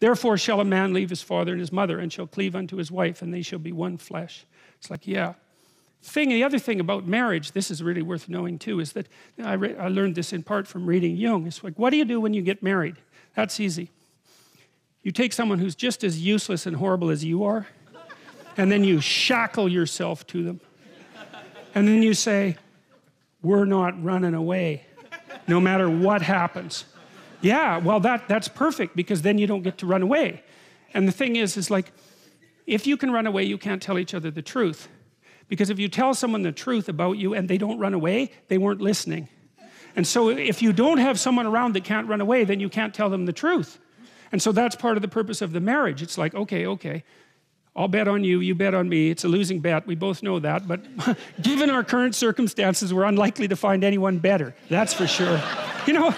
Therefore shall a man leave his father and his mother and shall cleave unto his wife, and they shall be one flesh. It's like, yeah. The other thing about marriage, this is really worth knowing too, is that I learned this in part from reading Jung. It's like, what do you do when you get married? That's easy. You take someone who's just as useless and horrible as you are, and then you shackle yourself to them. And then you say, we're not running away, no matter what happens. Yeah, well, that's perfect, because then you don't get to run away. And the thing is like, if you can run away, you can't tell each other the truth. Because if you tell someone the truth about you and they don't run away, they weren't listening. And so if you don't have someone around that can't run away, then you can't tell them the truth. And so that's part of the purpose of the marriage. It's like, okay, I'll bet on you, you bet on me. It's a losing bet, we both know that. But given our current circumstances, we're unlikely to find anyone better. That's for sure. You know,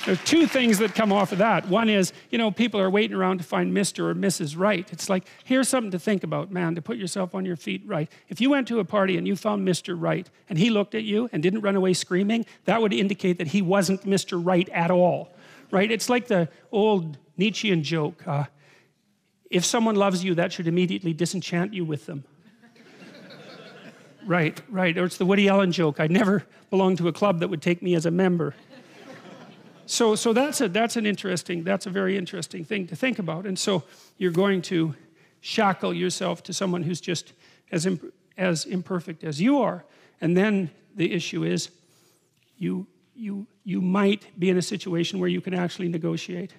there are two things that come off of that. One is, you know, people are waiting around to find Mr. or Mrs. Right. It's like, here's something to think about, man, to put yourself on your feet right. If you went to a party and you found Mr. Right, and he looked at you and didn't run away screaming, that would indicate that he wasn't Mr. Right at all, right? It's like the old Nietzschean joke, if someone loves you, that should immediately disenchant you with them. Right, or it's the Woody Allen joke, I never belonged to a club that would take me as a member. So that's a very interesting thing to think about. And so you're going to shackle yourself to someone who's just as imperfect as you are. And then the issue is you might be in a situation where you can actually negotiate,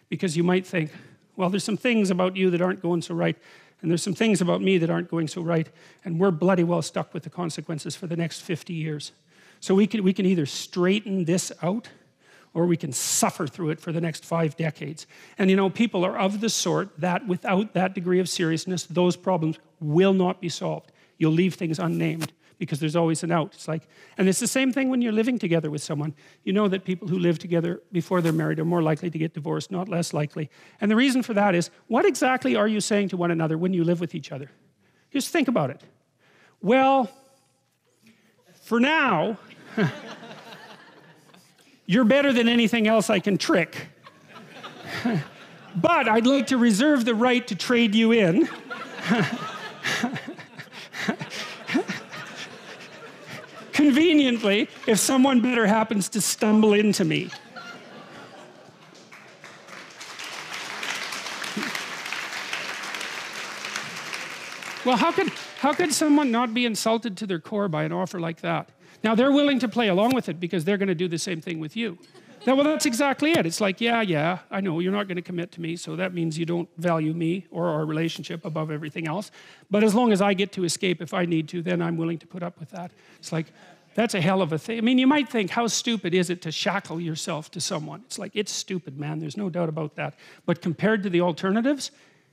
because you might think, well, there's some things about you that aren't going so right, and there's some things about me that aren't going so right, and we're bloody well stuck with the consequences for the next 50 years. So we can either straighten this out, or we can suffer through it for the next 5 decades. And you know, people are of the sort that without that degree of seriousness, those problems will not be solved. You'll leave things unnamed, because there's always an out. It's like, and it's the same thing when you're living together with someone. You know that people who live together before they're married are more likely to get divorced, not less likely. And the reason for that is, what exactly are you saying to one another when you live with each other? Just think about it. Well, for now, you're better than anything else I can trick. But I'd like to reserve the right to trade you in. Conveniently, if someone better happens to stumble into me. Well, how could someone not be insulted to their core by an offer like that? Now, they're willing to play along with it because they're going to do the same thing with you. Now, well, that's exactly it. It's like, yeah, I know you're not going to commit to me, so that means you don't value me or our relationship above everything else. But as long as I get to escape if I need to, then I'm willing to put up with that. It's like, that's a hell of a thing. I mean, you might think, how stupid is it to shackle yourself to someone? It's like, it's stupid, man. There's no doubt about that. But compared to the alternatives,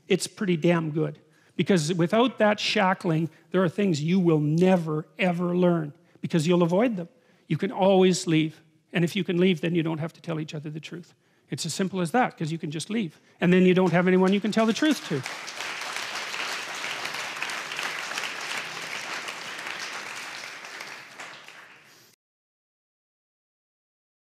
it's pretty damn good. Because without that shackling, there are things you will never, ever learn, because you'll avoid them. You can always leave. And if you can leave, then you don't have to tell each other the truth. It's as simple as that, because you can just leave. And then you don't have anyone you can tell the truth to.